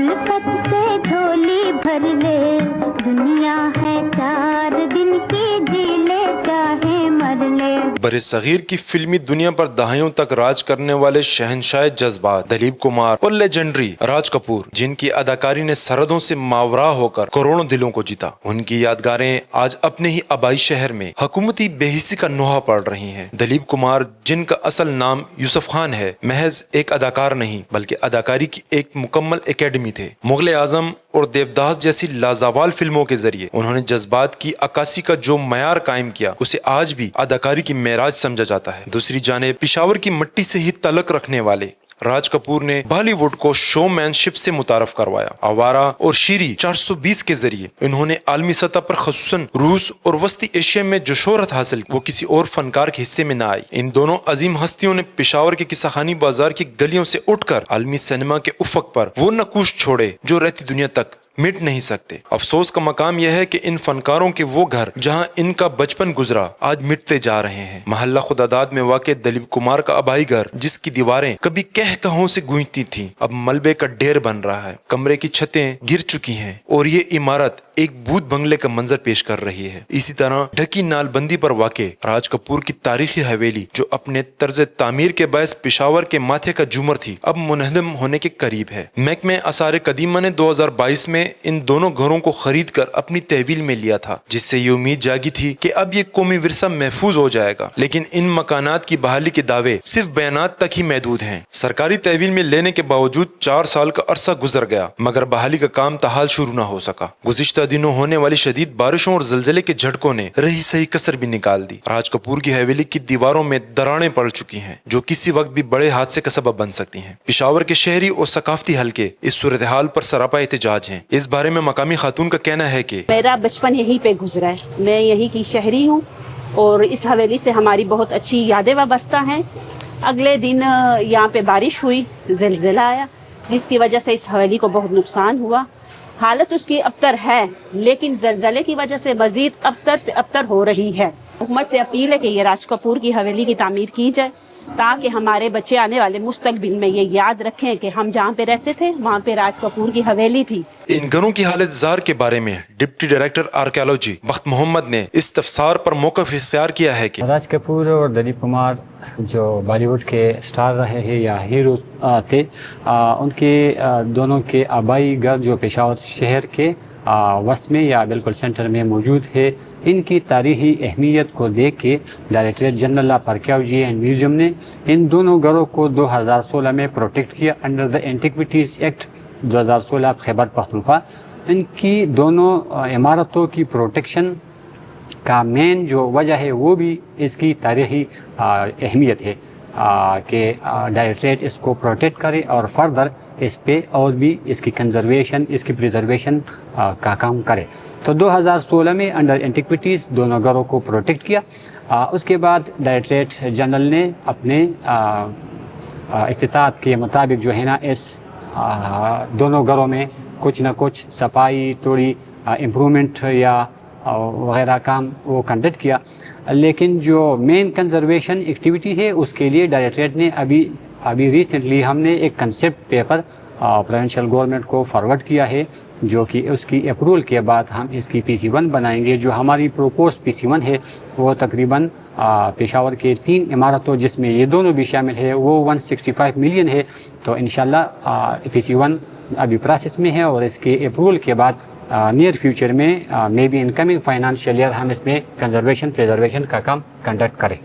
खिलकत से झोली भर ले, दुनिया है 4 दिन की, जी ले चाहे मर ले। बरसगीर की फिल्मी दुनिया पर दहाइयों तक राज करने वाले शहंशाह जज्बात दिलीप कुमार और लेजेंडरी राज कपूर, जिनकी अदाकारी ने सरहदों से मावरा होकर करोड़ों दिलों को जीता, उनकी यादगारें आज अपने ही आबाई शहर में हुकूमती बेहिसी का नोहा पड़ रही हैं। दिलीप कुमार, जिनका असल नाम यूसुफ खान है, महज एक अदाकार नहीं बल्कि अदाकारी की एक मुकम्मल एकेडमी थे। मुगल आजम और देवदास जैसी लाजवाल फिल्मों के जरिए उन्होंने जज्बात की अक्कासी का जो मयार कायम किया, उसे आज भी अदाकारी की मेराज समझा जाता है। दूसरी जानिब पेशावर की मिट्टी से ही तलक रखने वाले राज कपूर ने बॉलीवुड को शोमैनशिप से मुतारफ करवाया। आवारा और शीरी 420 के जरिए इन्होंने आलमी सतह पर खसूसन रूस और वस्ती एशिया में जो शोहरत हासिल की, वो किसी और फनकार के हिस्से में न आई। इन दोनों अजीम हस्तियों ने पेशावर के किस्साखानी बाजार की गलियों से उठकर आलमी सिनेमा के उफक पर वो नकूश छोड़े जो रहती दुनिया तक मिट नहीं सकते। अफसोस का मकाम यह है कि इन फनकारों के वो घर जहां इनका बचपन गुजरा आज मिटते जा रहे हैं। महल्ला खुदादाद में वाक़ दिलीप कुमार का आबाई घर, जिसकी दीवारें कभी कह कहों से गूंजती थीं, अब मलबे का ढेर बन रहा है। कमरे की छतें गिर चुकी हैं और ये इमारत एक भूत बंगले का मंजर पेश कर रही है। इसी तरह ढकी नालबंदी पर वाक़े राज कपूर की तारीखी हवेली, जो अपने तर्ज तामीर के बायस पेशावर के माथे का झूमर थी, अब मुनहदम होने के करीब है। महकमे आसार कदीमा ने 2022 में इन दोनों घरों को खरीद कर अपनी तहवील में लिया था, जिससे ये उम्मीद जागी थी कि अब ये कौमी विरसा महफूज हो जाएगा। लेकिन इन मकानात की बहाली के दावे सिर्फ बयानात तक ही महदूद हैं। सरकारी तहवील में लेने के बावजूद 4 साल का अरसा गुजर गया, मगर बहाली का काम ताहाल शुरू न हो सका। गुज़िश्ता दिनों होने वाली शदीद बारिशों और ज़लज़ले के झटकों ने रही सही कसर भी निकाल दी। राज कपूर की हवेली की दीवारों में दरारें पड़ चुकी हैं, जो किसी वक्त भी बड़े हादसे का सबब बन सकती हैं। पेशावर के शहरी और सकाफती हल्के इस सूरत हाल पर सरापा एहतजाज हैं। इस बारे में मकामी खातून का कहना है कि मेरा बचपन यहीं पे गुजरा है, मैं यहीं की शहरी हूँ और इस हवेली से हमारी बहुत अच्छी यादें वाबस्ता हैं। अगले दिन यहाँ पे बारिश हुई, ज़लज़ला आया, जिसकी वजह से इस हवेली को बहुत नुकसान हुआ। हालत उसकी अबतर है, लेकिन ज़लज़ले की वजह से मज़ीद अबतर से अबतर हो रही है। हुकूमत से अपील है कि ये राज कपूर की हवेली की तामीर की जाए, ताकि हमारे बच्चे आने वाले मुस्तकबिल में ये याद रखें कि हम जहाँ पे रहते थे वहाँ पे राज कपूर की हवेली थी। इन घरों की हालत जार के बारे में डिप्टी डायरेक्टर आर्कियोलॉजी बख्त मोहम्मद ने इस्तफसार पर मौक़िफ़ इख्तियार किया है कि राज कपूर और दिलीप कुमार जो बॉलीवुड के स्टार रहे हैं या हीरो थे, उनके दोनों के आबाई घर जो पेशावर शहर के वस्त में या बिल्कुल सेंटर में मौजूद है, इनकी तारीख़ी अहमियत को देख के directorate general of archaeology and museum ने इन दोनों घरों को 2016 में प्रोटेक्ट किया under the antiquities act 2016 Khyber Pakhtunkhwa. इनकी दोनों इमारतों की प्रोटेक्शन का मेन जो वजह है वो भी इसकी तारीख़ी अहमियत है कि डायरेक्टरेट इसको प्रोटेक्ट करे और फर्दर इस पे और भी इसकी कंजर्वेशन, इसकी प्रिजर्वेशन का काम करे। तो 2016 में अंडर एंटिक्विटीज़ दोनों घरों को प्रोटेक्ट किया। उसके बाद डायरेक्टरेट जनरल ने अपने इस्तिताअत के मुताबिक जो है ना, इस दोनों घरों में कुछ ना कुछ सफाई, थोड़ी इम्प्रूवमेंट या वगैरह काम वो कंडक्ट किया। लेकिन जो मेन कंजर्वेशन एक्टिविटी है उसके लिए डायरेक्टरेट ने अभी रिसेंटली हमने एक कंसेप्ट पेपर प्रोविंशियल गवर्नमेंट को फॉरवर्ड किया है, जो कि उसकी अप्रूवल के बाद हम इसकी PC1 बनाएंगे। जो हमारी प्रोपोज्ड PC1 है वो तकरीबन पेशावर के 3 इमारतों जिसमें ये दोनों भी शामिल है वो 165 मिलियन है। तो इंशाल्लाह PC1 अभी प्रोसेस में है और इसके अप्रूवल के बाद नियर फ्यूचर में may be in coming financial year हम इसमें कंजर्वेशन प्रिजर्वेशन का काम कंडक्ट करें।